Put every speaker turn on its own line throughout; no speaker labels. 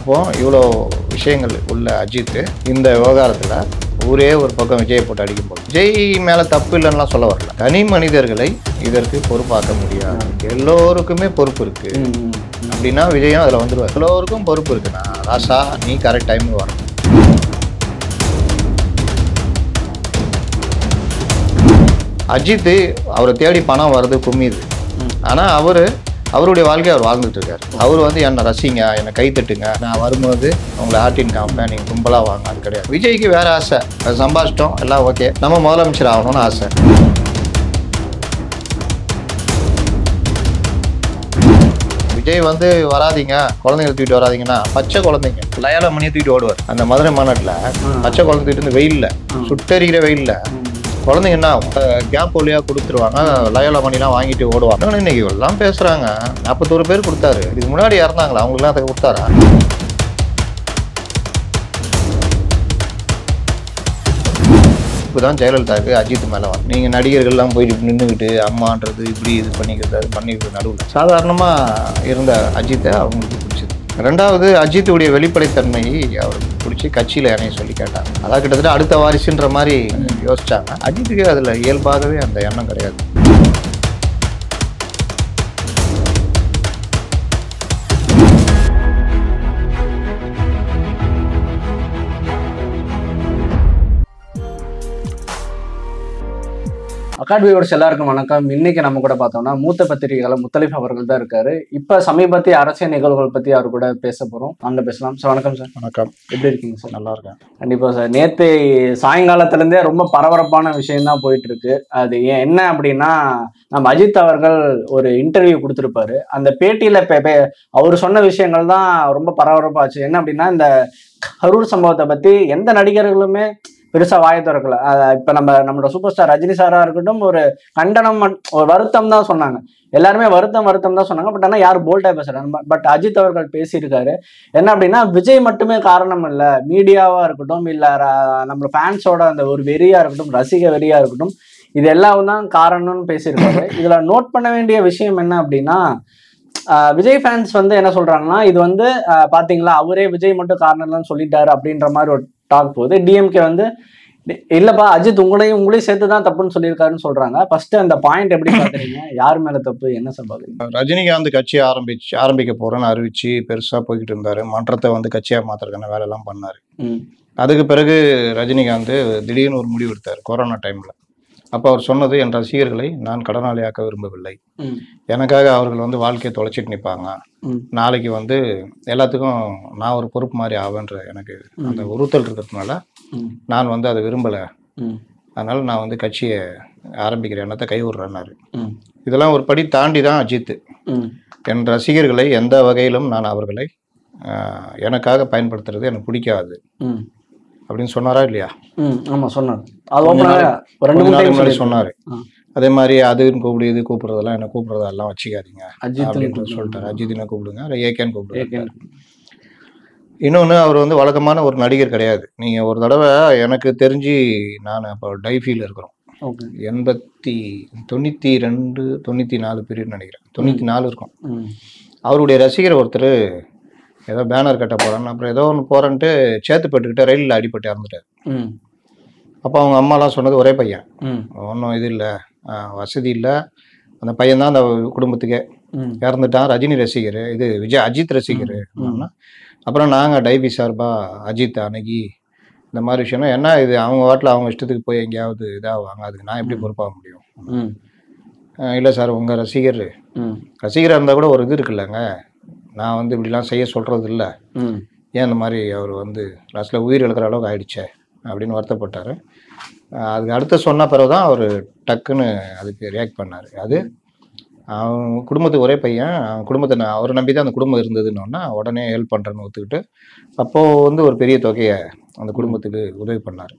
அப்போ இவ்வளோ விஷயங்கள் உள்ள அஜித் இந்த விவகாரத்தில் ஊரே ஒரு பக்கம் விஜயை போட்டு அடிக்கும்போது விஜய் மேலே தப்பு இல்லைன்னா சொல்ல வரல. தனி மனிதர்களை இதற்கு பொறுப்பாக்க முடியாது. எல்லோருக்குமே பொறுப்பு இருக்கு அப்படின்னா விஜயும் அதில் வந்துடுவார். எல்லோருக்கும் பொறுப்பு இருக்குண்ணா. ராசா நீ கரெக்ட் டைமுக்கு வரணும். அஜித் அவரை தேடி பணம் வருது கும்மிது. ஆனால் அவருடைய வாழ்க்கையை அவர் வாழ்ந்துட்டு இருக்காரு. அவர் வந்து என்னை ரசிங்க, என்னை கை தட்டுங்க, நான் வரும்போது உங்களை ஆட்டின் காமிப்பேன், நீங்கள் கும்பலாக வாங்க, அது கிடையாது. விஜய்க்கு வேற ஆசை, அது சம்பாதிச்சிட்டோம் எல்லாம் ஓகே, நம்ம முதலமைச்சர் ஆகணும்னு ஆசை. விஜய் வந்து வராதிங்க, குழந்தைங்க தூக்கிட்டு வராதிங்கன்னா பச்சை குழந்தைங்க லயாலா மணியை தூக்கிட்டு ஓடுவார். அந்த மதுரை மாநாட்டில் பச்சை குழந்தை தூக்கிட்டு வந்து வெயில்ல சுட்டெரிக்கிற வெயில்ல குழந்தைங்கன்னா கேப் வழியாக கொடுத்துருவாங்க. லயோலா மணிலாம் வாங்கிட்டு ஓடுவாங்க. இன்னைக்கு எல்லாம் பேசுகிறாங்க. 41 பேர் கொடுத்தாரு. இதுக்கு முன்னாடி இறந்தாங்களா? அவங்களுக்குலாம் அதை கொடுத்தாரா? இப்போதான் ஜெயலலிதாவுக்கு அஜித் மேலே வந்து நீங்கள் நடிகர்கள்லாம் போயிட்டு நின்றுக்கிட்டு அம்மான்றது இப்படி இது பண்ணிக்கிறது அது பண்ணிக்கிறது நடுவில் சாதாரணமாக இருந்த அஜித்தை அவங்களுக்கு பிடிச்சது. ரெண்டாவது அஜித்துடைய வெளிப்படைத்தன்மையை அவருக்கு பிடிச்சி கட்சியில் என்னைய சொல்லி கேட்டாங்க. அதான் கிட்டத்தட்ட அடுத்த வாரிசுன்ற மாதிரி யோசிச்சாங்க. அஜித்துக்கு அதில் இயல்பாகவே அந்த எண்ணம் கிடையாது.
அகாடமியோட எல்லாருக்கும் வணக்கம். இன்னைக்கு நம்ம கூட பார்த்தோம்னா மூத்த பத்திரிகையாளர் முத்தலிஃப் அவர்கள் தான் இருக்காரு. இப்ப சமீபத்திய அரசியல் நிகழ்வுகள் பத்தி அவர் கூட பேச போறோம். அங்க பேசலாம் சார். வணக்கம் சார்.
வணக்கம்.
எப்படி இருக்கீங்க சார்?
நல்லா இருக்கேன்.
கண்டிப்பா சார். நேற்று சாயங்காலத்துல இருந்தே ரொம்ப பரபரப்பான விஷயம் தான் போயிட்டு இருக்கு. அது என்ன அப்படின்னா, நம்ம அஜித் அவர்கள் ஒரு இன்டர்வியூ கொடுத்திருப்பாரு. அந்த பேட்டியில அவர் சொன்ன விஷயங்கள் தான் ரொம்ப பரபரப்பாச்சு. என்ன அப்படின்னா, இந்த கரூர் சம்பவத்தை பத்தி எந்த நடிகர்களுமே பெருசா வாயை திறக்கல. இப்ப நம்மளோட சூப்பர் ஸ்டார் ரஜினி சாரா இருக்கட்டும், ஒரு கண்டனம், ஒரு வருத்தம் தான் சொன்னாங்க. எல்லாருமே வருத்தம் தான் சொன்னாங்க. பட் ஆனா யாரும் போல்டா பேசுறாங்க. பட் அஜித் அவர்கள் பேசியிருக்காரு. என்ன அப்படின்னா, விஜய் மட்டுமே காரணம் இல்லை, மீடியாவா இருக்கட்டும், இல்ல நம்ம ஃபேன்ஸோட அந்த ஒரு வெறியா இருக்கட்டும், ரசிக வெறியா இருக்கட்டும், இது எல்லாம் தான் காரணம்னு பேசியிருக்காரு. இதுல நோட் பண்ண வேண்டிய விஷயம் என்ன அப்படின்னா, விஜய் ஃபேன்ஸ் வந்து என்ன சொல்றாங்கன்னா, இது வந்து பாத்தீங்களா அவரே விஜய் மட்டும் காரணம் இல்லைன்னு சொல்லிட்டாரு அப்படின்ற மாதிரி ஒரு டாக் போகுது. டிஎம்கே வந்து இல்லப்பா அஜித் உங்களையும் சேர்த்துதான் தப்புன்னு சொல்லியிருக்காருன்னு சொல்றாங்க. ஃபர்ஸ்ட் அந்த பாயிண்ட் எப்படி பாக்குறீங்க? யார் மேல தப்பு, என்ன சார் பாக்குறீங்க?
ரஜினிகாந்த் கட்சியை ஆரம்பிக்க போறேன்னு அறிவிச்சு பெருசா போய்கிட்டு இருந்தாரு. மன்றத்தை வந்து கட்சியா மாத்துறதுக்கான வேலை எல்லாம் பண்ணாரு. அதுக்கு பிறகு ரஜினிகாந்த் திடீர்னு ஒரு முடிவு எடுத்தார் கொரோனா டைம்ல. அப்போ அவர் சொன்னது, என் ரசிகர்களை நான் கடனாளியாக்க விரும்பவில்லை, எனக்காக அவர்கள் வந்து வாழ்க்கையை தொலைச்சிட்டு நிற்பாங்க, நாளைக்கு வந்து எல்லாத்துக்கும் நான் ஒரு பொறுப்பு மாதிரி ஆவேன்ற எனக்கு அந்த உறுத்தல் இருக்கிறதுனால நான் வந்து அதை விரும்பலை, அதனால நான் வந்து கட்சியை ஆரம்பிக்கிற எண்ணத்தை கைவிடுறேன்னாரு. இதெல்லாம் ஒரு படி தாண்டி தான் அஜித், என் ரசிகர்களை எந்த வகையிலும் நான் அவர்களை எனக்காக பயன்படுத்துறது எனக்கு பிடிக்காது அப்படின்னு சொன்னாரா இல்லையா?
ஆமா சொன்னார்.
சொன்னாரு. அதே மாதிரி அதுன்னு கூப்பிடு, இது கூப்பிடுறதெல்லாம் என்ன கூப்பிடுறதெல்லாம் வச்சுக்காதீங்க அப்படின்னு சொல்லிட்டாரு. அஜித்னா கூப்பிடுங்க, ஏகேன்னு கூப்பிடுங்க. இன்னொன்று, அவர் வந்து வழக்கமான ஒரு நடிகர் கிடையாது. நீங்க ஒரு தடவை, எனக்கு தெரிஞ்சு நான் அப்போ டைஃபீல் இருக்கிறோம், 92 94 பீரியட் நினைக்கிறேன், 94 இருக்கும். அவருடைய ரசிகர் ஒருத்தர் ஏதோ பேனர் கட்ட போறான்னு, அப்புறம் ஏதோ ஒன்று போறேன்ட்டு சேத்துப்பட்டுக்கிட்ட ரயிலில் அடிபட்டு இறந்துட்டார். அப்போ அவங்க அம்மாலாம் சொன்னது, ஒரே பையன், ஒன்றும் இது இல்லை, வசதி இல்லை, அந்த பையன் தான் அந்த குடும்பத்துக்கே, இறந்துட்டான், ரஜினி ரசிகர், இது அஜித் ரசிகர். அப்புறம் நாங்கள் டைபி சார்பாக அஜித் அணுகி இந்த மாதிரி விஷயம்னா, என்ன இது அவங்க வாட்டில் அவங்க இஷ்டத்துக்கு போய் எங்கேயாவது இதாகுவாங்க, அதுக்கு நான் எப்படி பொறுப்பாக முடியும்? இல்லை சார், உங்கள் ரசிகராக இருந்தால் கூட ஒரு இது இருக்குல்லங்க, நான் வந்து இப்படிலாம் செய்ய சொல்கிறது இல்லை, ஏன் இந்த மாதிரி அவர் வந்து லாஸ்ட்டில் உயிர் இழக்கிற அளவுக்கு ஆயிடுச்சே அப்படின்னு வருத்தப்பட்டார். அதுக்கு அடுத்து சொன்ன பிறகு தான் அவர் டக்குன்னு அதுக்கு ரியாக்ட் பண்ணார். அது அவன் குடும்பத்துக்கு ஒரே பையன், அவன் குடும்பத்தை அவரை நம்பி தான் அந்த குடும்பம் இருந்ததுன்னா உடனே ஹெல்ப் பண்ணுறேன்னு ஒத்துக்கிட்டு அப்போது வந்து ஒரு பெரிய தொகையை அந்த குடும்பத்துக்கு உதவி பண்ணார்.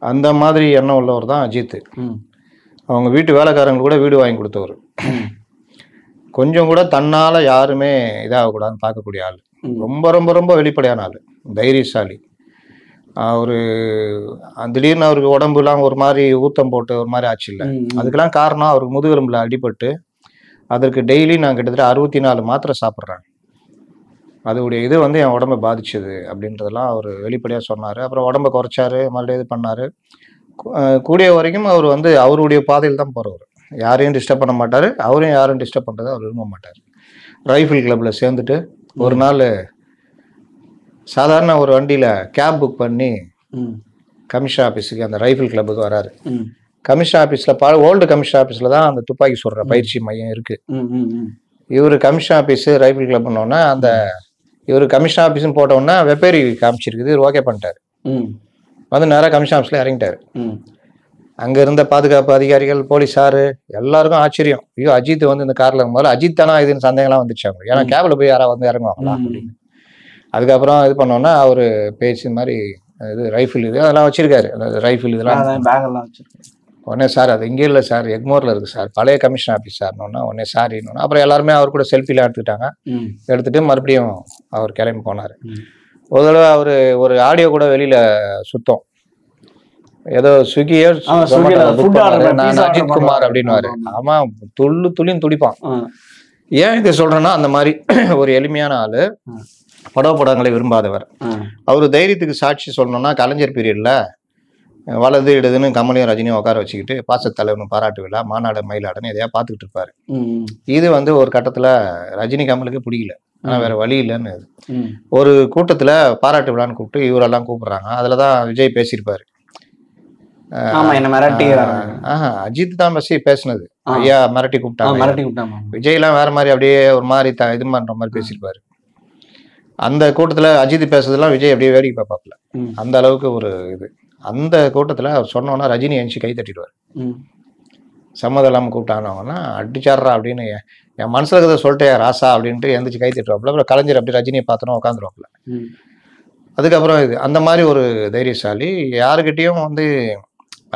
அந்த மாதிரி எண்ணம் உள்ளவர் தான் அஜித். அவங்க வீட்டு வேலைக்காரங்களுக்கு கூட வீடு வாங்கி கொடுத்தவர், கொஞ்சம் கூட தன்னால் யாருமே இதாகக்கூடாதுன்னு பார்க்கக்கூடிய ஆள், ரொம்ப ரொம்ப ரொம்ப வெளிப்படையான ஆள், தைரியசாலி. அவரு திடீர்னு அவருக்கு உடம்புலாம் ஒரு மாதிரி ஊத்தம் போட்டு ஒரு மாதிரி ஆச்சு இல்லை, அதுக்கெல்லாம் காரணம் அவருக்கு முதுகெலும்பில் அடிபட்டு அதற்கு டெய்லி நான் கிட்டத்தட்ட 64 மாத்திரை சாப்பிட்றேன். அதோடைய இது வந்து என் உடம்பை பாதிச்சது அப்படின்றதெல்லாம் அவர் வெளிப்படையாக சொன்னார். அப்புறம் உடம்பை குறைச்சாரு, மறுபடியும் இது பண்ணார். கூடிய வரைக்கும் அவர் வந்து அவருடைய பாதையில் தான் போகிறவர். யாரையும் டிஸ்டர்ப் பண்ண மாட்டார், அவரையும் யாரும் டிஸ்டர்ப் பண்ணுறதை அவர் விரும்ப மாட்டார். ரைஃபிள் கிளப்பில் சேர்ந்துட்டு ஒரு நாள் சாதாரண ஒரு வண்டியில் கேப் புக் பண்ணி கமிஷன் ஆஃபீஸுக்கு அந்த ரைஃபிள் கிளப்புக்கு வராரு. கமிஷன் ஆஃபீஸில் ஓல்டு கமிஷன் ஆஃபீஸில் தான் அந்த துப்பாக்கி சுடுற பயிற்சி மையம் இருக்குது. இவர் கமிஷன் ஆஃபீஸு ரைஃபிள் கிளப்னோடனே அந்த இவர் கமிஷன் ஆஃபீஸ்னு போட்டோன்னா வெப்பேரி காமிச்சிருக்குது. இவர் ஓகே பண்ணிட்டார். வந்து நேராக கமிஷன் ஆஃபீஸில் இறங்கிட்டார். அங்கே இருந்த பாதுகாப்பு அதிகாரிகள், போலீஸாரு எல்லாருக்கும் ஆச்சரியம். ஐயோ, அஜித் வந்து இந்த காரில் இருக்கும்போது அஜித் தானா இதுன்னு சந்தேகம்லாம் வந்துச்சு அவங்க. ஏன்னா கேபில் போய் யாராவது வந்து இறங்குவாங்களா அப்படின்னு. அதுக்கப்புறம் இது பண்ணோன்னா அவர் பேச்சு மாதிரி இது ரைஃபிள் இது அதெல்லாம் வச்சிருக்காரு. ரைஃபிள் இதெல்லாம்
பேகெல்லாம் வச்சிருக்காரு.
உடனே சார் அது இங்கே இல்லை சார், எக்மோரில் இருக்குது சார், பழைய கமிஷன் ஆஃபீஸ் சார்னோன்னா உடனே சார் இன்னொன்று. அப்புறம் எல்லாருமே அவர் கூட செல்ஃபிலாம் எடுத்துக்கிட்டாங்க. எடுத்துட்டு மறுபடியும் அவர் கிளம்பி போனார். ஒரு தடவை அவர் ஒரு ஆடியோ கூட வெளியில் சுத்தம், ஏதோ ஸ்விக்கியோ நான் அஜித் குமார் அப்படின்னுவாரு. ஆமாம், துளின்னு துடிப்பான். ஏன் இதை சொல்கிறேன்னா, அந்த மாதிரி ஒரு எளிமையான ஆள், படங்களை விரும்பாதவர். அவர் தைரியத்துக்கு சாட்சி சொல்லணும்னா, கலைஞர் பீரியடில் வலது இடதுன்னு கமலையும் ரஜினியும் உட்கார வச்சுக்கிட்டு பாசத்தலைவனு பாராட்டு விழா, மாநாடு, மயிலாடுன்னு எதையா பார்த்துக்கிட்டு இருப்பாரு. இது வந்து ஒரு கட்டத்தில் ரஜினி கமலுக்கு பிடிக்கல. ஆனால் வேற வழி இல்லைன்னு ஒரு கூட்டத்தில் பாராட்டு விழான்னு கூப்பிட்டு இவரெல்லாம் கூப்பிடுறாங்க. அதில் தான் விஜய் பேசியிருப்பாரு. அஜித் தான் பேசினது. ஐயா மிரட்டி கூப்பிட்டாங்க. விஜய்லாம் வேற மாதிரி அப்படியே ஒரு மாதிரி இது பண்ற மாதிரி பேசியிருப்பாரு. அந்த கூட்டத்தில் அஜித் பேசுறதுலாம் விஜய் அப்படியே வேடிக்கை பார்ப்பாப்ல. அந்த அளவுக்கு ஒரு இது. அந்த கூட்டத்தில் அவர் சொன்னோன்னா ரஜினி எழுச்சி கை தட்டிடுவார். சம்மதம் இல்லாமல் கூப்பிட்டாங்கன்னா அடிச்சாடுறா அப்படின்னு என் மனசுல இருக்கிறத சொல்லிட்டே ராசா அப்படின்ட்டு எந்திரிச்சு கை தட்டுவாப்புல. அப்புறம் கலைஞர் அப்படி ரஜினியை பார்த்தோன்னா உட்காந்துருவாப்புல. அதுக்கப்புறம் இது அந்த மாதிரி ஒரு தைரியசாலி. யாருக்கிட்டையும் வந்து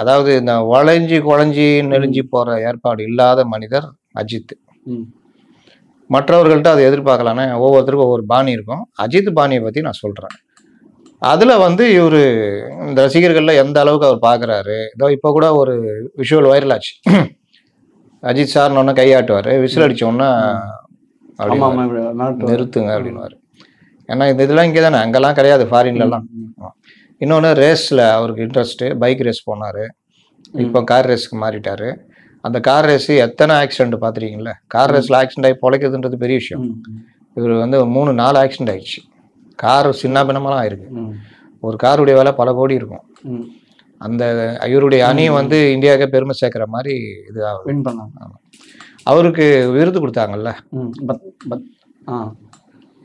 அதாவது இந்த வளைஞ்சி குழஞ்சி நெளிஞ்சி போற ஏற்பாடு இல்லாத மனிதர் அஜித். மற்றவர்கள்ட்ட அதை எதிர்பார்க்கலான்னு ஒவ்வொருத்தருக்கும் ஒவ்வொரு பாணி இருக்கும். அஜித் பாணியை பற்றி நான் சொல்கிறேன். அதில் வந்து இவர் இந்த ரசிகர்களில் எந்த அளவுக்கு அவர் பார்க்குறாரு. இதோ இப்போ கூட ஒரு விஷுவல் வைரல் ஆச்சு. அஜித் சார்னு ஒன்று கையாட்டுவார், விசில் அடித்தோன்னா அப்படி நிறுத்துங்க அப்படின்வார். ஏன்னா இதெல்லாம் இங்கே தானே, அங்கெல்லாம் கிடையாது ஃபாரின்லலாம். இன்னொன்று ரேஸில் அவருக்கு இன்ட்ரெஸ்ட்டு. பைக் ரேஸ் போனார், இப்போ கார் ரேஸுக்கு மாறிட்டார். அந்த கார் ரேஸு எத்தனை ஆக்சிடென்ட் பார்த்துருக்கீங்களா? கார் ரேஸில் ஆக்சிடென்ட் ஆகி பொழைக்கிறதுன்றது பெரிய விஷயம். இவர் வந்து 3-4 ஆக்சிடென்ட் ஆயிடுச்சு. கார் சின்ன பின்னமெல்லாம் ஆயிருக்கு. ஒரு காருடைய விலை பல கோடி இருக்கும். அந்த இவருடைய அணி வந்து இந்தியாவுக்கே பெருமை சேர்க்குற மாதிரி இது வின் பண்ணாங்க. அவருக்கு விருது கொடுத்தாங்கல்ல.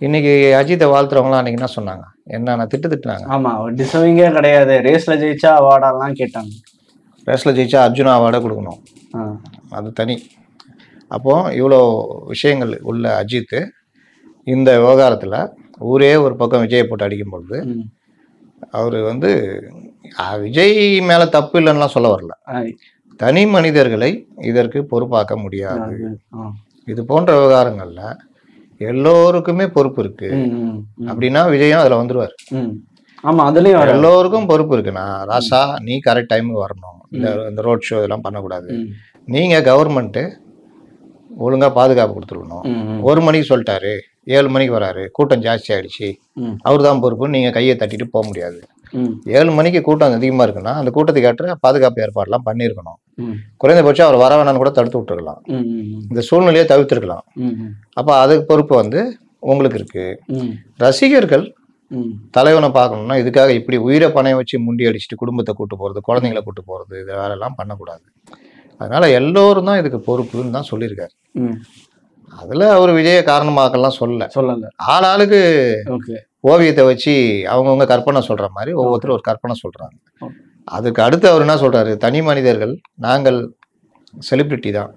இன்னைக்கு அஜித்தை வாழ்த்துறவங்களாம் அன்னைக்கு என்ன சொன்னாங்க, என்னன்னா திட்டுனாங்க.
ஆமா, டிசர்விங்கே கிடையாது. ரேஸ்ல ஜெயிச்சா அவார்டெல்லாம் கேட்டாங்க.
ரேஸ்ல ஜெயிச்சா அர்ஜுனா அவார்டை கொடுக்கணும், அது தனி. அப்போ இவ்வளோ விஷயங்கள் உள்ள அஜித் இந்த விவகாரத்தில் ஊரே ஒரு பக்கம் விஜயை போட்டு அடிக்கும் பொழுது அவர் வந்து விஜய் மேலே தப்பு இல்லைன்னா சொல்ல வரல. தனி மனிதர்களை இதற்கு பொறுப்பாக்க முடியாது. இது போன்ற விவகாரங்கள்ல எல்லோருக்குமே பொறுப்பு இருக்கு. அப்படின்னா விஜயும் அதுல வந்துருவாரு.
ஆமா, அதுலயும்
எல்லோருக்கும் பொறுப்பு இருக்குண்ணா. ராசா, நீ கரெக்ட் டைமுக்கு வரணும். இந்த ரோட் ஷோ இதெல்லாம் பண்ணக்கூடாது. நீங்க கவர்மெண்ட் ஒழுங்கா பாதுகாப்பு கொடுத்துருக்கணும். 1 மணிக்கு சொல்லிட்டாரு, 7 மணிக்கு வராரு, கூட்டம் ஜாஸ்தி ஆயிடுச்சு, அவர் தான் பொறுப்பு. நீங்க கையை தட்டிட்டு போக முடியாது. 7 மணிக்கு கூட்டம் அதிகமா இருக்குன்னா அந்த கூட்டத்துக்கு ஏற்ற பாதுகாப்பு ஏற்பாடுலாம் பண்ணியிருக்கணும். குறைந்தபட்சம் அவர் வர வேணான்னு கூட தடுத்து விட்டுருக்கலாம். இந்த சூழ்நிலையை தவிர்த்திருக்கலாம். அப்ப அதுக்கு பொறுப்பு வந்து உங்களுக்கு இருக்கு. ரசிகர்கள் தலைவனை பார்க்கணும்னா இதுக்காக இப்படி உயிரை பணைய வச்சு முண்டி அடிச்சுட்டு குடும்பத்தை கூட்டு போறது, குழந்தைங்களை கூட்டு போறது, இது வேலையெல்லாம் பண்ணக்கூடாது. அதனால எல்லோரும் தான் இதுக்கு பொறுப்புன்னு தான் சொல்லியிருக்காரு. அதுல அவர் விஜய காரணமாக்கெல்லாம் சொல்லல. ஆளாளுக்கு ஓவியத்தை வச்சு அவங்கவுங்க கற்பனை சொல்ற மாதிரி ஒவ்வொருத்தரும் ஒரு கற்பனை சொல்றாங்க. அதுக்கு அடுத்து அவர் என்ன சொல்றாரு, தனி மனிதர்கள் நாங்கள் செலிபிரிட்டி தான்,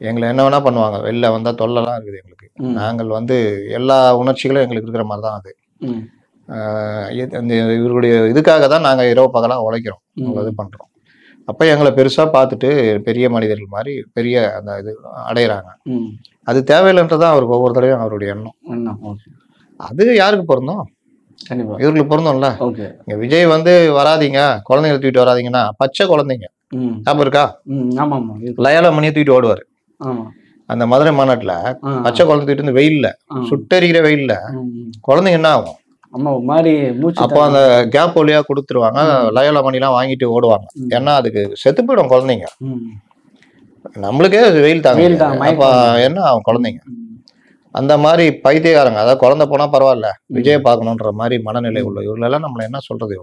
எங்களை என்ன வேணா பண்ணுவாங்க, வெளில வந்தா தொல்லலாம் இருக்குது எங்களுக்கு, நாங்கள் வந்து எல்லா உணர்ச்சிகளும் எங்களுக்கு இருக்கிற மாதிரி தான். அது இவருடைய இதுக்காக தான் நாங்கள் இரவு பகலாக உழைக்கிறோம், இது பண்றோம். அப்போ எங்களை பெருசா பார்த்துட்டு பெரிய மனிதர்கள் மாதிரி பெரிய அந்த இது அடையிறாங்க. அது தேவையில்லைன்றதான் அவருக்கு ஒவ்வொரு தடவையும் அவருடைய எண்ணம். அது யாருக்கு பொருந்தும்? இவர்களுக்கு பொருந்தும்ல. இங்க விஜய் வந்து வராதிங்க, குழந்தைங்களை தூக்கிட்டு வராதிங்கன்னா பச்சை குழந்தைங்க ஞாபகம் இருக்கா? லயாலா மணியை தூக்கிட்டு ஓடுவாரு. அந்த மதுரை மாநாட்டுல பச்சை குழந்தை தூக்கிட்டு இருந்து வெயில்ல சுட்டெரிக்கிற வெயில்ல குழந்தைங்க என்ன ஆகும்? அப்போ அந்த கேப் வழியா கொடுத்துருவாங்க, லயோலா மணிலாம் வாங்கிட்டு ஓடுவாங்க. ஏன்னா அதுக்கு செத்து போயிடும் குழந்தைங்க. நம்மளுக்கே வெயில் தாங்க, அப்ப என்ன ஆகும் குழந்தைங்க? அந்த மாதிரி பைத்தியக்காரங்க, அதாவது குழந்தை போனா பரவாயில்ல, விஜய பார்க்கணுன்ற மாதிரி மனநிலை உள்ள இவங்களெல்லாம் நம்மள என்ன சொல்றது?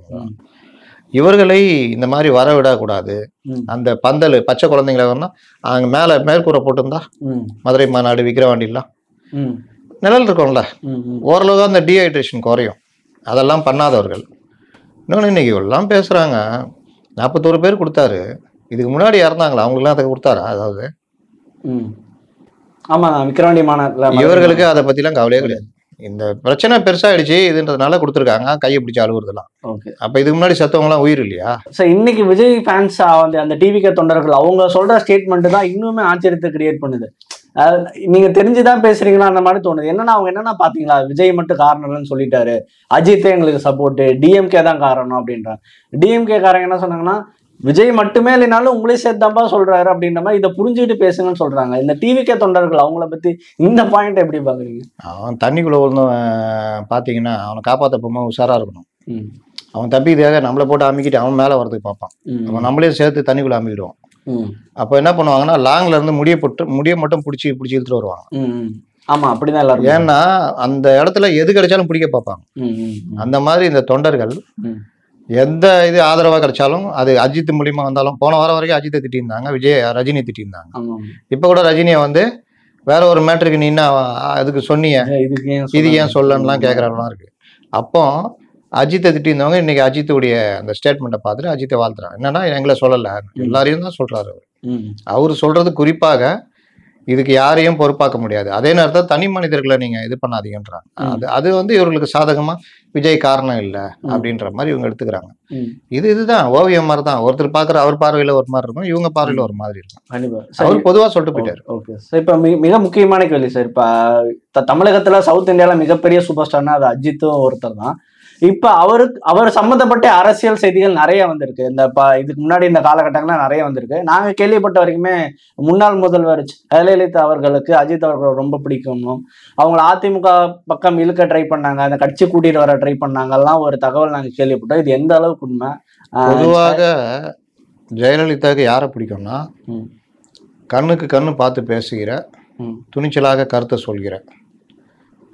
இவர்களை இந்த மாதிரி வர விடக்கூடாது. அந்த பந்தல் பச்சை குழந்தைங்களை வரணும், அங்க மேல மேற்கூரை போட்டிருந்தா மதுரை மாநாடு விக்கிரவாண்டிலாம் நிழல் இருக்கும்ல, ஓரளவு அந்த டீஹைட்ரேஷன் குறையும். அதெல்லாம் பண்ணாதவர்கள். இன்னொன்று இன்னைக்கு எல்லாம் பேசுறாங்க, 41 பேர் கொடுத்தாரு, இதுக்கு முன்னாடி இறந்தாங்களா? அவங்களுக்குலாம் அதை கொடுத்தாரா? அதாவது
ஆமா, விக்கிரவாண்டி மாநாட்டில்
இவர்களுக்கு அதை பத்திலாம் கவலையே கிடையாது. இந்த பிரச்சனை பெருசாயிடுச்சு இதுன்றதுனால கொடுத்துருக்காங்க, கையை பிடிச்சி அழுகுறதுலாம். அப்ப இதுக்கு முன்னாடி செத்தவங்க எல்லாம் உயிர் இல்லையா?
சார், இன்னைக்கு விஜய் ஃபேன்ஸ் வந்து அந்த டிவிகே தொண்டர்கள் அவங்க சொல்ற ஸ்டேட்மெண்ட் தான் இன்னுமே ஆச்சரியத்தை கிரியேட் பண்ணுது. நீங்க தெரிஞ்சுதான் பேசுறீங்களா அந்த மாதிரி தோணுது. என்னன்னா அவங்க என்னன்னா பாத்தீங்களா, விஜய் மட்டும் காரணம்னு சொல்லிட்டாரு, அஜித்தே எங்களுக்கு சப்போர்ட், டிஎம்கே தான் காரணம் அப்படின்றாங்க. டிஎம்கே காரங்க என்ன சொன்னாங்கன்னா, விஜய் மட்டுமே இல்லைனாலும் உங்களே சேர்த்தாம்பா சொல்றாரு அப்படின்ற மாதிரி இதை புரிஞ்சுக்கிட்டு பேசுங்கன்னு சொல்றாங்க. இந்த டிவிகே தொண்டர்கள் அவங்கள பத்தி இந்த பாயிண்ட் எப்படி பாக்குறீங்க?
அவன் தண்ணிக்குள்ள விழுந்தவன் பாத்தீங்கன்னா அவனை காப்பாத்த போகும்போது உஷாரா இருக்கணும். அவன் தப்பிக்காக நம்மளை போட்டு அமுக்கிட்டு அவன் மேல வரதுக்கு பார்ப்பான். அவன் நம்மளே சேர்த்து தண்ணிக்குள்ள அமுக்கிடுவான். அப்போ என்ன பண்ணுவாங்கன்னா, லாங்ல இருந்து முடிய மட்டும் பிடிச்சி இழுத்துட்டு வருவாங்க.
ஆமா, அப்படிதான் எல்லாரும்.
ஏன்னா அந்த இடத்துல எது கிடைச்சாலும் பிடிக்க பார்ப்பாங்க. அந்த மாதிரி இந்த தொண்டர்கள் எந்த இது ஆதரவா கிடைச்சாலும் அது அஜித் மூலியமா வந்தாலும், போன வாரம் வரைக்கும் அஜித்தை திட்டிருந்தாங்க, ரஜினி திட்டிருந்தாங்க. இப்ப கூட ரஜினியை வந்து வேற ஒரு மேட்டருக்கு நீ என்ன அதுக்கு சொன்னீங்க, இது ஏன் சொல்லலாம் கேட்கறவங்களாம் இருக்கு. அப்போ அஜித்தை திட்டிருந்தவங்க இன்னைக்கு அஜித்துடைய அந்த ஸ்டேட்மெண்ட்டை பார்த்துட்டு அஜித்தை வாழ்த்துறாங்க. என்னன்னா, எங்களை சொல்லல, எல்லாரையும் தான் சொல்றாரு அவரு சொல்றது. குறிப்பாக இதுக்கு யாரையும் பொறுப்பாக்க முடியாது. அதே நேரத்தில் தனி மனிதர்களை நீங்க இது பண்ணாதீங்கன்றாங்க. அது வந்து இவர்களுக்கு சாதகமா விஜய் காரணம் இல்லை அப்படின்ற மாதிரி இவங்க எடுத்துக்கிறாங்க. இதுதான் ஓவியம் மாதிரி தான். ஒருத்தர் பாக்குற அவர் பார்வையில ஒரு மாதிரி இருக்கும், இவங்க பார்வையில ஒரு மாதிரி இருக்கும். அவர் பொதுவா சொல்லிட்டு போயிட்டாரு.
ஓகே சார், இப்ப மிக முக்கியமான கேள்வி சார். இப்ப தமிழகத்துல சவுத் இந்தியால மிகப்பெரிய சூப்பர் ஸ்டார்னா அது அஜித்தும் ஒருத்தர் தான். இப்ப அவர் சம்பந்தப்பட்ட அரசியல் செய்திகள் நிறைய வந்திருக்கு. இதுக்கு முன்னாடி இந்த காலகட்டங்கள்ல நிறைய வந்திருக்கு. நாங்க கேள்விப்பட்ட வரைக்குமே முன்னாள் முதல்வர் ஜெயலலிதா அவர்களுக்கு அஜித் அவர்கள் ரொம்ப பிடிக்கணும், அவங்கள அதிமுக பக்கம் இழுக்க ட்ரை பண்ணாங்க, அந்த கட்சி கூட்டிட்டு வர ட்ரை பண்ணாங்க எல்லாம் ஒரு தகவல் நாங்க கேள்விப்பட்டோம். இது எந்த அளவுக்கு உண்மை?
பொதுவாக ஜெயலலிதாவுக்கு யாரை பிடிக்கும்னா, கண்ணுக்கு கண்ணு பார்த்து பேசுகிற, துணிச்சலாக கருத்தை சொல்கிற,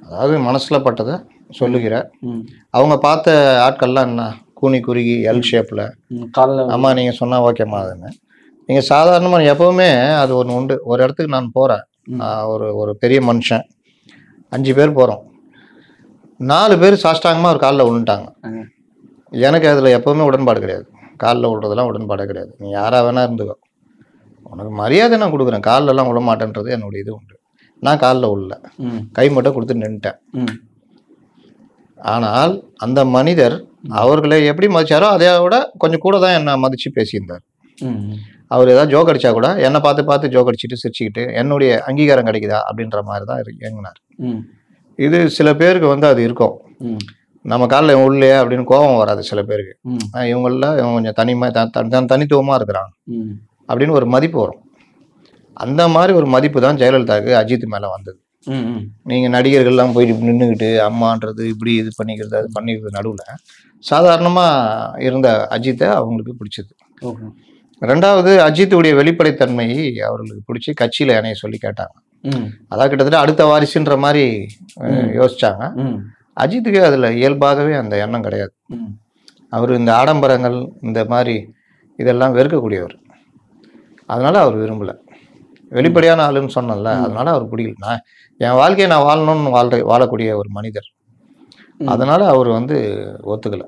அதாவது மனசுல பட்டதை சொல்லுகிற, அவங்க பார்த்த ஆட்கள்லாம் என்ன கூனி குறுகி எல் ஷேப்ல, ஆமா நீங்க சொன்னா ஓகேமா, அதுன்னு நீங்க சாதாரணமா எப்பவுமே அது ஒன்று உண்டு. ஒரு இடத்துக்கு நான் போறேன், ஒரு பெரிய மனுஷன் 5 பேர் போறோம், 4 பேர் சாஷ்டாங்கமா ஒரு காலில் விழுந்துட்டாங்க. எனக்கு அதுல எப்பவுமே உடன்பாடு கிடையாது. காலில் விழுறதெல்லாம் உடன்பாடு கிடையாது. நீ யாரா வேணா இருந்துக்கோ, உனக்கு மரியாதை நான் கொடுக்குறேன், காலில் எல்லாம் விட மாட்டேன்றது என்னுடைய இது உண்டு. நான் காலில் விழல, கை மட்டும் கொடுத்து நின்றுட்டேன். ஆனால் அந்த மனிதர் அவர்களை எப்படி மதிச்சாரோ அதை விட கொஞ்சம் கூட தான் என்னை மதிச்சு பேசியிருந்தார். அவர் ஏதாவது ஜோக் அடிச்சா கூட என்னை பார்த்து ஜோக் அடிச்சுட்டு சிரிச்சுக்கிட்டு என்னுடைய அங்கீகாரம் கிடைக்குதா அப்படின்ற மாதிரி தான் இயங்கினார். இது சில பேருக்கு வந்து அது இருக்கும், நம்ம காலில் உள்ளே அப்படின்னு கோபம் வராது சில பேருக்கு. இவங்கள கொஞ்சம் தனித்துவமா இருக்கிறாங்க அப்படின்னு ஒரு மதிப்பு வரும். அந்த மாதிரி ஒரு மதிப்பு தான் ஜெயலலிதாவுக்கு அஜித் மேல வந்தது. நீங்க நடிகர்கள்லாம் போயிட்டு நின்றுக்கிட்டு அம்மான்றது இப்படி இது பண்ணிக்கிறது அது பண்ணிக்கிறது நடுவுல சாதாரணமா இருந்த அஜித்தை அவங்களுக்கு பிடிச்சது. ரெண்டாவது, அஜித்துடைய வெளிப்படைத்தன்மை அவர்களுக்கு பிடிச்சி கட்சியில இணைய சொல்லி கேட்டாங்க. அதான் கிட்டத்தட்ட அடுத்த வாரிசுன்ற மாதிரி யோசிச்சாங்க. அஜித்துக்கு அதுல இயல்பாகவே அந்த எண்ணம் கிடையாது. அவர் இந்த ஆடம்பரங்கள் இந்த மாதிரி இதெல்லாம் வெறுக்கக்கூடியவர். அதனால அவர் விரும்பல. வெளிப்படையான ஆளுன்னு சொன்னல, அதனால அவர் பிடிக்கல. நான் என் வாழ்க்கையை நான் வாழணும்னு வாழக்கூடிய ஒரு மனிதர், அதனால அவர் வந்து ஒத்துக்கல.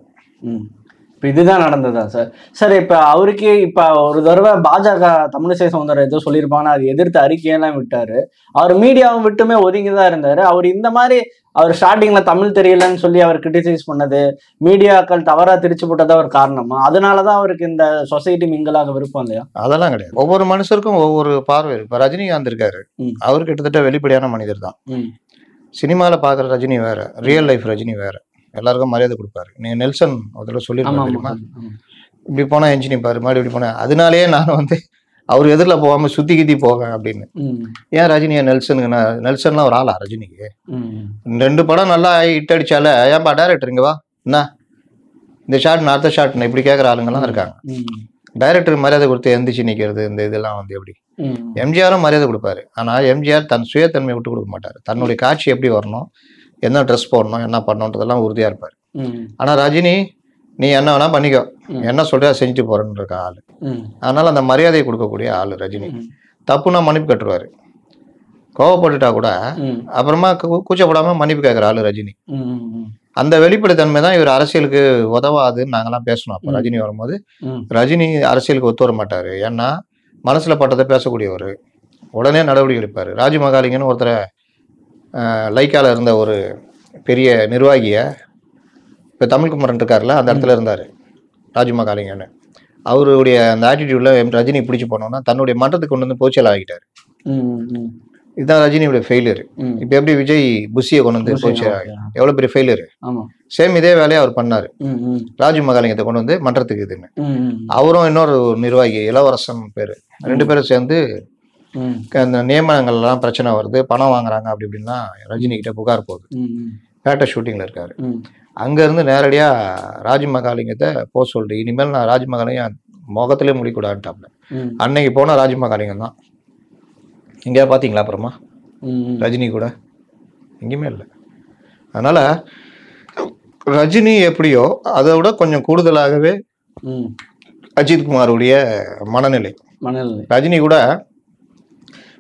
இதுதான் நடந்ததா சார்? சார், இப்ப அவருக்கே இப்ப ஒரு தடவை பாஜக தமிழிசை சவுந்தரராஜன் ஏதோ சொல்லியிருப்பாங்கன்னா அது எதிர்த்து அறிக்கையெல்லாம் விட்டாரு. அவர் மீடியாவும் விட்டுமே ஒதுங்கிதான் இருந்தாரு. அவர் இந்த மாதிரி அவர் ஸ்டார்டிங்ல தமிழ் தெரியலன்னு சொல்லி அவர் கிரிட்டிசைஸ் பண்ணது, மீடியாக்கள் தவறா திரிச்சு போட்டதா ஒரு காரணமா? அதனாலதான் அவருக்கு இந்த சொசைட்டி மிங்கலாக விருப்பம் இல்லையா?
அதெல்லாம் கிடையாது. ஒவ்வொரு மனுஷருக்கும் ஒவ்வொரு பார்வை இருக்கு. இப்ப ரஜினிகாந்த் இருக்காரு, அவரு கிட்டத்தட்ட வெளிப்படையான மனிதர் தான். சினிமால பாக்குற ரஜினி வேற, ரியல் லைஃப் ரஜினி வேற. எல்லாருக்கும் மரியாதை கொடுப்பாரு. நீங்க நெல்சன் அதில் சொல்லிருக்கோம், இப்படி போனா என்ஜினி பாரு, மாதிரி இப்படி போனா. அதனாலேயே நான் வந்து அவர் எதிரில் போகாம சுத்தி கித்தி போக அப்படின்னு. ஏன் ரஜினியா நெல்சனுக்கு நெல்சன்லாம் ஒரு ஆளா ரஜினிக்கு? 2 படம் நல்லா ஹிட் அடிச்சால ஏன்பா டைரக்டர் இங்க வா, என்ன இந்த ஷாட் அடுத்த ஷாட் இப்படி கேட்குற ஆளுங்கெல்லாம் இருக்காங்க. டைரக்டருக்கு மரியாதை கொடுத்து எந்திரிச்சு நிற்கிறது இந்த இதெல்லாம் வந்து எப்படி? எம்ஜிஆரும் மரியாதை கொடுப்பாரு. ஆனால் எம்ஜிஆர் தன் சுயத்தன்மையை விட்டு கொடுக்க மாட்டார். தன்னுடைய காட்சி எப்படி வரணும், என்ன ட்ரெஸ் போடணும், என்ன பண்ணணுன்றதெல்லாம் உறுதியாக இருப்பார். ஆனால் ரஜினி நீ என்ன வேணா பண்ணிக்கோ, என்ன சொல்றியா செஞ்சுட்டு போறேன்னு இருக்க ஆளு. அதனால அந்த மரியாதையை கொடுக்கக்கூடிய ஆளு ரஜினி. தப்புனா மன்னிப்பு கட்டுருவாரு, கோவப்பட்டுட்டா கூட அப்புறமா கூச்சப்படாம மன்னிப்பு கேட்குற ஆளு ரஜினி. அந்த வெளிப்படைத்தன்மை தான் இவர் அரசியலுக்கு உதவாதுன்னு நாங்கெல்லாம் பேசணும். அப்போ ரஜினி வரும்போது ரஜினி அரசியலுக்கு ஒத்து வர மாட்டாரு. ஏன்னா மனசுல பட்டதை பேசக்கூடியவர், உடனே நடவடிக்கை எடுப்பாரு. ராஜமகாலிங்கன்னு ஒருத்தரை லைக்கால இருந்த ஒரு பெரிய நிர்வாகியை, இப்போ தமிழ்குமரன் இருக்காருல்ல அந்த இடத்துல இருந்தார் ராஜமகாலிங்கன்னு, அவருடைய அந்த ஆட்டிடியூட்ல ரஜினி பிடிச்சி போனோம்னா தன்னுடைய மன்றத்துக்கு கொண்டு வந்து போச்சல் ஆகிட்டார். இதுதான் ரஜினியுடைய ஃபெயிலியர். இப்போ எப்படி விஜய் புஷியை கொண்டு வந்து போச்சு, எவ்வளவு பெரிய ஃபெயிலியர். சேம் இதே வேலையை அவர் பண்ணாரு, ராஜமகாலிங்கத்தை கொண்டு வந்து மன்றத்துக்கு இதுன்னு. அவரும் இன்னொரு நிர்வாகி இளவரசன் பேரு, 2 பேரும் சேர்ந்து அந்த நியமனங்கள்லாம் பிரச்சனை வருது, பணம் வாங்குறாங்க அப்படி இப்படின்னா ரஜினி கிட்ட புகார் போகுது. பேட்டை ஷூட்டிங்ல இருக்காரு. அங்க இருந்து நேரடியா ராஜமகாலிங்கத்தை போக சொல்லிட்டு இனிமேல் நான் ராஜமகாலிங்கம் முகத்திலே முடிக்கூடாதுட்டாப்ல. அன்னைக்கு போன ராஜமகாலிங்கம் தான். எங்கேயா பாத்தீங்களா அப்புறமா ரஜினி கூட? எங்கேயுமே இல்லை. அதனால ரஜினி எப்படியோ அதை விட கொஞ்சம் கூடுதலாகவே அஜித்குமாருடைய மனநிலை. ரஜினி கூட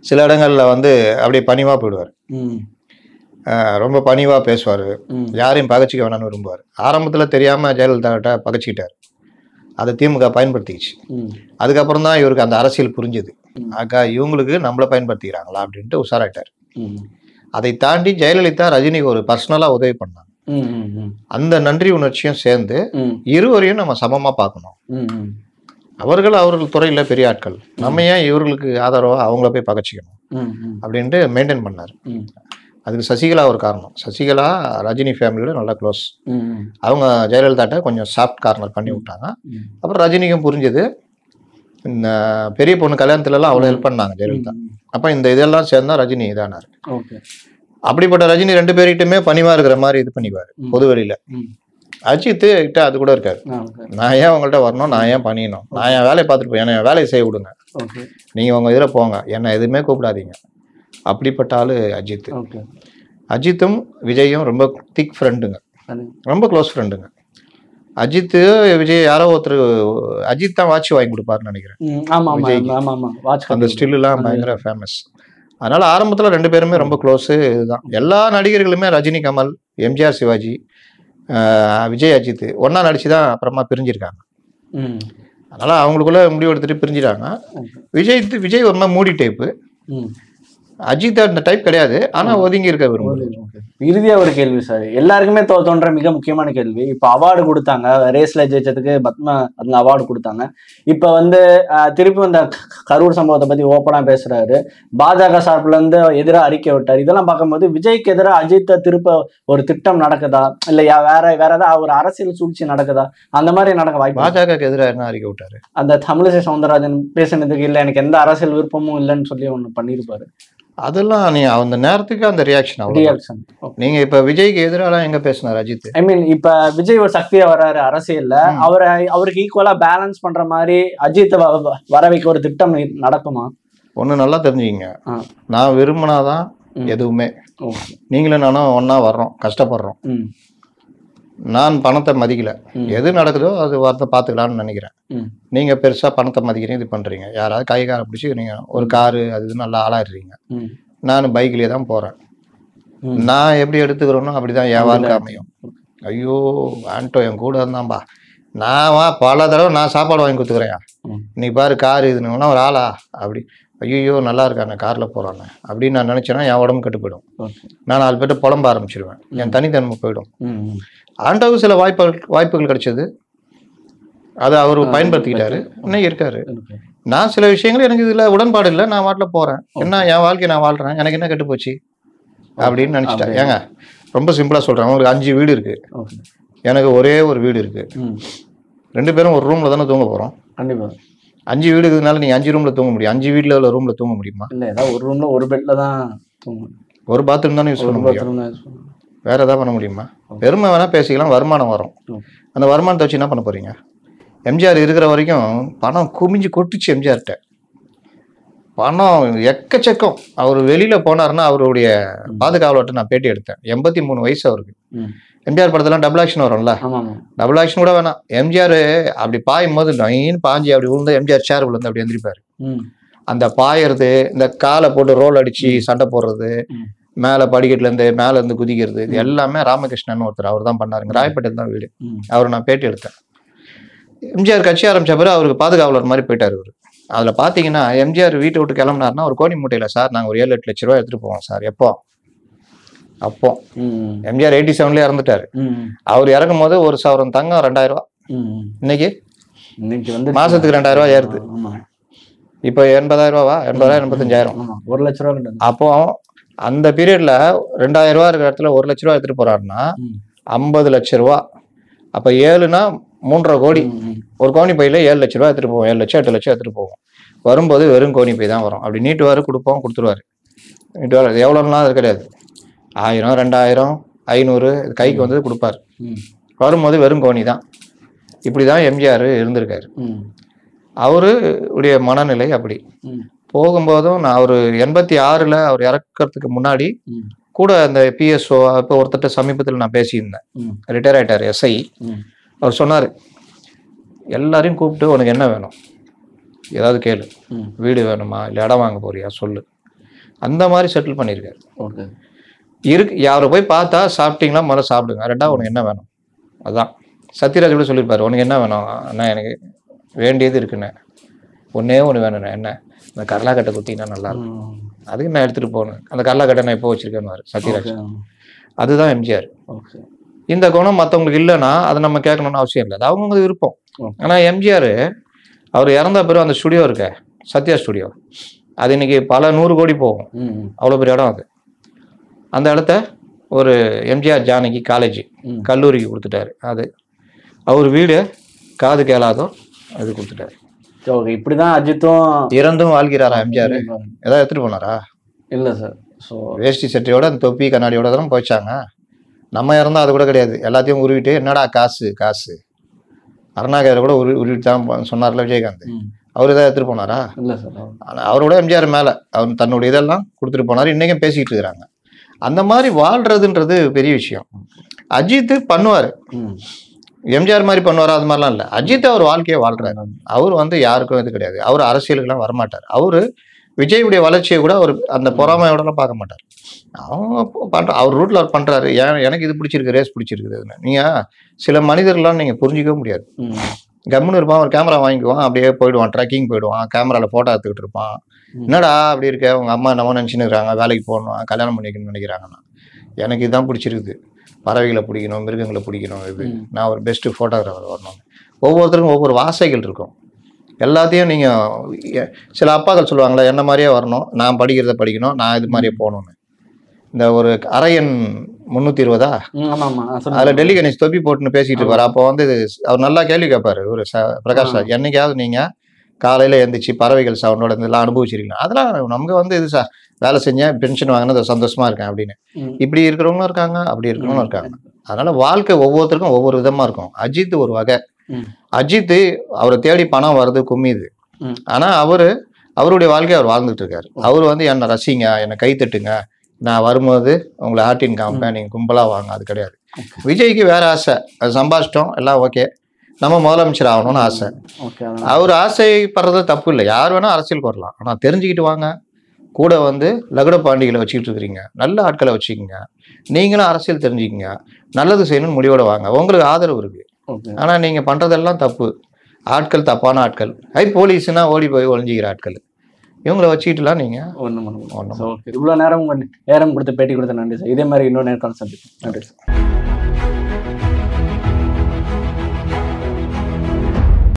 சில இடங்கள்ல வந்து அப்படியே பணிவா போயிடுவார், ரொம்ப பணிவா பேசுவார், யாரையும் பகச்சிக்க வேணாம்னு விரும்புவார். ஆரம்பத்துல தெரியாம ஜெயலலிதா கிட்ட பகச்சிக்கிட்டார், அதை திமுக பயன்படுத்திக்கிச்சு. அதுக்கப்புறம் தான் இவருக்கு அந்த அரசியல் புரிஞ்சுது, அக்கா இவங்களுக்கு நம்மள பயன்படுத்திக்கிறாங்களா அப்படின்ட்டு உஷாராயிட்டார். அதை தாண்டி ஜெயலலிதா ரஜினிக்கு ஒரு பர்சனலா உதவி பண்ணாங்க. அந்த நன்றி உணர்ச்சியும் சேர்ந்து இருவரையும் நம்ம சமமா பார்க்கணும். அவர்கள் துறையில பெரிய ஆட்கள், நம்ம ஏன் இவர்களுக்கு ஆதரவா அவங்கள போய் பகச்சிக்கணும் அப்படின்ட்டு மெயின்டைன் பண்ணாரு. அதுக்கு சசிகலா ஒரு காரணம். சசிகலா ரஜினி ஃபேமிலியோட நல்லா க்ளோஸ். அவங்க ஜெயலலிதாட்ட கொஞ்சம் சாஃப்ட் கார்னர் பண்ணி விட்டாங்க. அப்புறம் ரஜினிக்கும் புரிஞ்சது, இந்த பெரிய பொண்ணு கல்யாணத்துலலாம் அவ்வளோ ஹெல்ப் பண்ணாங்க ஜெயலலிதா. அப்போ இந்த இதெல்லாம் சேர்ந்தா ரஜினி இதானாரு. அப்படிப்பட்ட ரஜினி 2 பேர்கிட்டயுமே பணிவா இருக்கிற மாதிரி இது பண்ணிக்குவாரு பொது வெளியில. அஜித் கிட்ட அது கூட இருக்காரு, நான் ஏன் உங்கள்கிட்ட வரணும், நான் ஏன் பண்ணிடணும், நான் என் வேலையை பார்த்துட்டு போய் என் வேலையை செய்ய விடுங்க, நீங்க உங்க இதில் போங்க, என்னை எதுவுமே கூப்பிடாதீங்க. அப்படிப்பட்ட ஆளு அஜித். அஜித்தும் விஜயும் ரொம்ப திக் ஃப்ரெண்டுங்க, ரொம்ப க்ளோஸ் ஃப்ரெண்டுங்க. அஜித் விஜய் யாரோ ஒருத்தர் அஜித் தான் வாட்ச் வாங்கி கொடுப்பாருன்னு நினைக்கிறேன். அந்த ஸ்டில்லாம் பயங்கர ஃபேமஸ். அதனால ஆரம்பத்துல 2 பேருமே ரொம்ப க்ளோஸ். இதுதான் எல்லா நடிகர்களுமே ரஜினி கமல், எம்ஜிஆர் சிவாஜி, விஜய் அஜித் ஒன்னா நடிச்சுதான் அப்புறமா பிரிஞ்சிருக்காங்க. அதனால அவங்களுக்குள்ள முடிவு எடுத்துட்டு பிரிஞ்சிட்டாங்க. விஜய் ஒரு மாதிரி மூடி டைப்பு, அஜித் அந்த டைப் கிடையாது, ஆனா ஒதுங்கி இருக்க விரும்புது.
இறுதியா ஒரு கேள்வி சார், எல்லாருக்குமே தோன்ற மிக முக்கியமான கேள்வி. இப்ப அவார்டு கொடுத்தாங்க, ரேஸ்ல ஜெயிச்சதுக்கு பத்மா அந்த அவார்டு கொடுத்தாங்க. இப்ப வந்து திருப்பி அந்த கரூர் சம்பவத்தை பத்தி ஓப்பனா பேசுறாரு, பாஜக சார்பில் இருந்து எதிராக அறிக்கை விட்டார். இதெல்லாம் பார்க்கும்போது விஜய்க்கு எதிராக அஜித்தை திருப்ப ஒரு திட்டம் நடக்குதா, இல்ல வேற ஏதாவது ஒரு அரசியல் சூழ்ச்சி நடக்குதா, அந்த மாதிரி நடக்க வாய்ப்பு?
பாஜக எதிராக என்ன அறிக்கை விட்டாரு?
அந்த தமிழிசை சவுந்தரராஜன் பேசினதுக்கு இல்ல எனக்கு எந்த அரசியல் விருப்பமும் இல்லைன்னு சொல்லி ஒண்ணு பண்ணிருப்பாரு.
அதெல்லாம் நீ அந்த நேரத்துக்கு அந்த ரியாக்ஷன். நீங்க இப்ப விஜய்க்கு எதிராக எங்க பேசினார் அஜித்?
ஐ மீன் இப்ப விஜய் ஒரு சக்தியா வர்றாரு அரசியல்ல, அவருக்கு ஈக்குவலா பேலன்ஸ் பண்ற மாதிரி அஜித் வர வைக்க ஒரு திட்டம் நடக்குமா?
ஒண்ணு நல்லா தெரிஞ்சுங்க, நான் விரும்பினாதான் எதுவுமே. நீங்களும் நானும் ஒன்னா வர்றோம், கஷ்டப்படுறோம். நான் பணத்தை மதிக்கல, எது நடக்குதோ அது வார்த்தை பார்த்துக்கலான்னு நினைக்கிறேன். நீங்க பெருசா பணத்தை மதிக்கிறீங்க, இது பண்றீங்க, யாராவது கை காரை பிடிச்சி நீங்க ஒரு காரு அது நல்லா ஆளாடுறீங்க. நான் பைக்லயே தான் போறேன், நான் எப்படி எடுத்துக்கிறோனோ அப்படிதான் என் வாழ்க்கை அமையும். ஐயோ ஆண்டோ என் கூட இருந்தான்பா, நான் பல தடவை நான் சாப்பாடு வாங்கி கொடுத்துக்கிறேன், இன்னைக்கு பாரு காரு இதுன்னா ஒரு ஆளா அப்படி, ஐயோ நல்லா இருக்கானே கார்ல போறானே அப்படின்னு நான் நினைச்சேன்னா என் உடம்பு கெட்டு போயிடும். நான் 4 பேர்ட்ட புலம்ப ஆரம்பிச்சிருவேன், என் தனித்தன்மை போயிடும். ஆண்டவுக்கு சில வாய்ப்புகள் கிடைச்சது, அதை அவர் பயன்படுத்திக்கிட்டாரு, இன்னைக்கு இருக்காரு. நான் சில விஷயங்கள் எனக்கு இதுல உடன்பாடு இல்லை, நான் வாட்டில போறேன், என்ன என் வாழ்க்கையை நான் வாழ்றேன், எனக்கு என்ன கெட்டு போச்சு அப்படின்னு நினைச்சிட்டேன். ஏங்க ரொம்ப சிம்பிளா சொல்றேன், உங்களுக்கு 5 வீடு இருக்கு, எனக்கு ஒரே ஒரு வீடு இருக்கு, 2 பேரும் ஒரு ரூம்ல தானே தூங்க போறோம்.
கண்டிப்பா
5 வீடு இருக்கிறதுனால நீங்க 5 ரூம்ல தூங்க முடியும், 5 வீட்டுல உள்ள ரூம்ல தூங்க முடியுமா?
இல்ல ஏதாவது ஒரு ரூம்ல ஒரு பெட்ல தான் தூங்கணும்.
ஒரு பாத்ரூம் தானே யூஸ் பண்ண
ஒரு
முடியும்,
பாத்ரூம் தான் யூஸ் பண்ணணும்.
வேற ஏதாவது பண்ண முடியுமா? பெருமை வேணா பேசிக்கலாம், வருமானம் வரும். அந்த வருமானத்தை வச்சு என்ன பண்ண போறீங்க? எம்ஜிஆர் இருக்கிற வரைக்கும் பணம் குமிஞ்சு கொட்டுச்சு எம்ஜிஆர்கிட்ட, பணம் எக்கச்சக்கம். அவர் வெளியில போனாருன்னா அவருடைய பாதுகாவலர்கிட்ட நான் பேட்டி எடுத்தேன். 83 வயசு அவருக்கு. எம்ஜிஆர் படத்தெல்லாம் டபுள் ஆக்ஷன் வரும்ல, டபுள் ஆக்ஷன் கூட வேணாம், எம்ஜிஆர் அப்படி பாயும் போது நொயின்னு பாஞ்சி அப்படி விழுந்து எம்ஜிஆர் சேர் விழுந்து அப்படி எந்திரிப்பாரு. அந்த பாயறது, இந்த காலை போட்டு ரோல் அடிச்சு சண்டை போடுறது, மேல படிக்கட்டுல இருந்து மேல இருந்து குதிக்கிறது, இது எல்லாமே ராமகிருஷ்ணன் ஒருத்தர் அவர் தான் பண்ணாருங்க. ராயப்பேட்டை தான் வீடு. அவரை நான் பேட்டி எடுத்தேன். எம்ஜிஆர் கட்சி ஆரம்பிச்ச பிறகு அவருக்கு பாதுகாவலர் மாதிரி போயிட்டாரு அவரு. அதுல பாத்தீங்கன்னா எம்ஜிஆர் வீட்டை விட்டு கிளம்பினாருன்னா ஒரு கோணி மூட்டையில, சார் நாங்க ஒரு 7-8 லட்ச ரூபாய் எடுத்துட்டு போவோம் சார். எப்போ? அப்போ எம்ஜிஆர் 87ல இறந்துட்டாரு. அவர் இறக்கும் போது 1 சவரன் தங்கம் 2000 ரூபாய். இன்னைக்கு
வந்து
மாசத்துக்கு 2000 ரூபாய் ஏறுது. இப்போ 80,000 ரூபாவா? 80,000 85,000,
1 லட்ச ரூபாய்.
அப்போ அந்த பீரியட்ல 2000 ரூபாய் இருக்கிற இடத்துல 1 லட்ச ரூபாய் எடுத்துட்டு போறாருன்னா 50 லட்ச ரூபாய். அப்ப 7னா 3.5 கோடி. ஒரு கோணி பையில 7 லட்ச ரூபாய் எடுத்துட்டு போவோம், 7 லட்சம் 8 லட்சம் எடுத்துட்டு போவோம். வரும்போது வெறும் கோணி பை தான் வரும். அப்படி நீட்டுவாரு, கொடுப்போம், கொடுத்துருவாரு. நீட்டுவாரு எவ்வளோலாம் அது கிடையாது, 1000 2000 500 கைக்கு வந்தது கொடுப்பாரு. வரும்போது வெறும் கோணி தான். இப்படிதான் எம்ஜிஆர் இருந்திருக்காரு. அவருடைய மனநிலை அப்படி. போகும்போதும் நான் அவர் 86ல் அவர் இறக்கிறதுக்கு முன்னாடி கூட அந்த பிஎஸ்ஓ இப்போ ஒருத்தட்ட சமீபத்தில் நான் பேசியிருந்தேன், ரிட்டையர் ஆயிட்டார் எஸ்ஐ. அவர் சொன்னார், எல்லாரையும் கூப்பிட்டு உனக்கு என்ன வேணும் ஏதாவது கேளு, வீடு வேணுமா இல்லை இடம் வாங்க போறியா சொல்லு, அந்த மாதிரி செட்டில் பண்ணியிருக்காரு. யாரை போய் பார்த்தா சாப்பிட்டீங்களா, முதல்ல சாப்பிடுங்க, ரெண்டாவது உனக்கு என்ன வேணும் அதுதான். சத்யராஜ் கூட சொல்லியிருப்பாரு, உனக்கு என்ன வேணும் அண்ணா, எனக்கு வேண்டியது இருக்குண்ணே, ஒன்னே ஒன்று வேணுண்ணே, என்ன இந்த கடலாக்கட்டை குத்திங்கன்னா நல்லா இருக்கும், அதுக்கு நான் எடுத்துட்டு போகணும், அந்த கடலாக்கட்டை நான் எப்போ வச்சிருக்கேன்னு சத்யராஜ். அதுதான் எம்ஜிஆர். இந்த குணம் மற்றவங்களுக்கு இல்லைன்னா அதை நம்ம கேட்கணும்னு அவசியம் இல்லை, அது அவங்களுக்கு விருப்பம். ஆனால் எம்ஜிஆர் அவர் இறந்த பிறகு அந்த ஸ்டுடியோ இருக்க சத்யா ஸ்டுடியோ, அது இன்னைக்கு பல 100 கோடி போகும், அவ்வளோ பெரிய இடம் அது. அந்த இடத்த ஒரு எம்ஜிஆர் ஜானகி காலேஜ் கல்லூரிக்கு கொடுத்துட்டாரு. அது அவர் வீடு காது கேளாதோ அது கொடுத்துட்டாரு.
இப்படிதான் அஜித்தும்
இறந்தும் வாழ்கிறாரா எம்ஜிஆர்? ஏதாவது எடுத்துட்டு போனாரா?
இல்லை சார். ஸோ
வேஷ்டி சட்டையோட அந்த தொப்பி கண்ணாடியோட தான் போயிச்சாங்க. நம்ம இறந்தா அது கூட கிடையாது, எல்லாத்தையும் உருவிட்டு என்னடா காசு காசு, அருணாகரை கூட உருவிட்டு தான் சொன்னார்ல விஜயகாந்த். அவர் ஏதாவது எடுத்துட்டு போனாரா?
இல்லை சார்.
அவரோட எம்ஜிஆர் மேல அவர் தன்னுடைய இதெல்லாம் கொடுத்துட்டு போனார். இன்னைக்கும் பேசிக்கிட்டு இருக்கிறாங்க. அந்த மாதிரி வாழ்றதுன்றது பெரிய விஷயம். அஜித் பண்ணுவாரு, எம்ஜிஆர் மாதிரி பண்ணுவாரா? அது மாதிரிலாம் இல்லை. அஜித் அவர் வாழ்க்கையை வாழ்றாரு. அவர் யாருக்கும் இது கிடையாது, அவர் அரசியலுக்கெல்லாம் வரமாட்டார். அவரு விஜயுடைய வளர்ச்சியை கூட அவர் அந்த பொறாமையோடலாம் பார்க்க மாட்டார். அவங்க பண்ற அவர் ரூட்ல அவர் பண்றாரு. எனக்கு இது பிடிச்சிருக்கு, ரேஸ் பிடிச்சிருக்குதுன்னு நீங்க சில மனிதர்கள்லாம் நீங்க புரிஞ்சிக்கவே முடியாது. கம்முன்னு இருப்பான், ஒரு கேமரா வாங்கிக்குவான், அப்படியே போயிடுவான், ட்ரெக்கிங் போயிடுவான், கேமரால போட்டோ எடுத்துக்கிட்டு இருப்பான். என்னடா அப்படி இருக்க, உங்க அம்மா என்னமோ நினைச்சுன்னு இருக்காங்க, வேலைக்கு போகணும், கல்யாணம் பண்ணிக்கணும்னு நினைக்கிறாங்கன்னா, எனக்கு இதுதான் பிடிச்சிருக்குது, பறவைகளை பிடிக்கணும், மிருகங்களை பிடிக்கணும், இது நான் ஒரு பெஸ்ட் ஃபோட்டோகிராஃபர் வரணும். ஒவ்வொருத்தருக்கும் ஒவ்வொரு வாசைகள் இருக்கும். எல்லாத்தையும் நீங்க சில அப்பாக்கள் சொல்லுவாங்களே, என்ன மாதிரியே வரணும், நான் படிக்கிறத படிக்கணும், நான் இது மாதிரியே போகணும்னு. இந்த ஒரு அரையன் 320 அதுல டெல்லி கணேஷ் தொப்பி போட்டுன்னு பேசிட்டு இருப்பாரு. அப்போ அவர் நல்லா கேள்வி கேட்பாரு ஒரு பிரகாஷ் ராஜ், என்னைக்காவது நீங்க காலையில எழுந்திரிச்சு பறவைகள் சவுண்டோட இதெல்லாம் அனுபவிச்சிருக்கீங்க? அதெல்லாம் நமக்கு இது சார் வேலை செஞ்சேன், பென்ஷன் வாங்கினது சந்தோஷமா இருக்கேன் அப்படின்னு. இப்படி இருக்கிறவங்களும் இருக்காங்க, அப்படி இருக்கிறவங்களும் இருக்காங்க. அதனால வாழ்க்கை ஒவ்வொருத்தருக்கும் ஒவ்வொரு விதமா இருக்கும். அஜித் ஒரு வகை. அஜித் அவரை தேடி பணம் வருது, கும்மிது. ஆனா அவருடைய வாழ்க்கையை அவர் வாழ்ந்துட்டு இருக்காரு. அவர் என்னை ரசிங்க, என்னை கை தட்டுங்க, நான் வரும்போது உங்களை ஆட்டின் காமிப்பேன், நீங்க கும்பலா வாங்க, அது கிடையாது. விஜய்க்கு வேற ஆசை, அது சம்பாதிச்சிட்டோம் எல்லாம் ஓகே, நம்ம முதலமைச்சர் ஆகணும்னு ஆசை. அவர் ஆசைப்படுறது தப்பு இல்லை, யார் வேணா அரசியலுக்கு வரலாம். ஆனா தெரிஞ்சுக்கிட்டு வாங்க. கூட லகுட பாண்டிகளை வச்சுக்கிட்டு இருக்கிறீங்க, நல்ல ஆட்களை வச்சுக்கோங்க, நீங்களும் அரசியல் தெரிஞ்சுக்கங்க, நல்லது செய்யணும்னு முடிவோட வாங்க, உங்களுக்கு ஆதரவு இருக்கு. ஆனா நீங்க பண்றதெல்லாம் தப்பு. ஆட்கள் தப்பான ஆட்கள், போலீஸ்னா ஓடி போய் ஒளிஞ்சிக்கிற ஆட்கள், இவங்களை வச்சுக்கிட்டுலாம் நீங்க
ஒன்றும் இவ்வளோ நேரம் கொடுத்து பேட்டி கொடுத்த நன்றி சார். இதே மாதிரி இன்னொரு நேரம் சந்திப்போம். நன்றி சார்.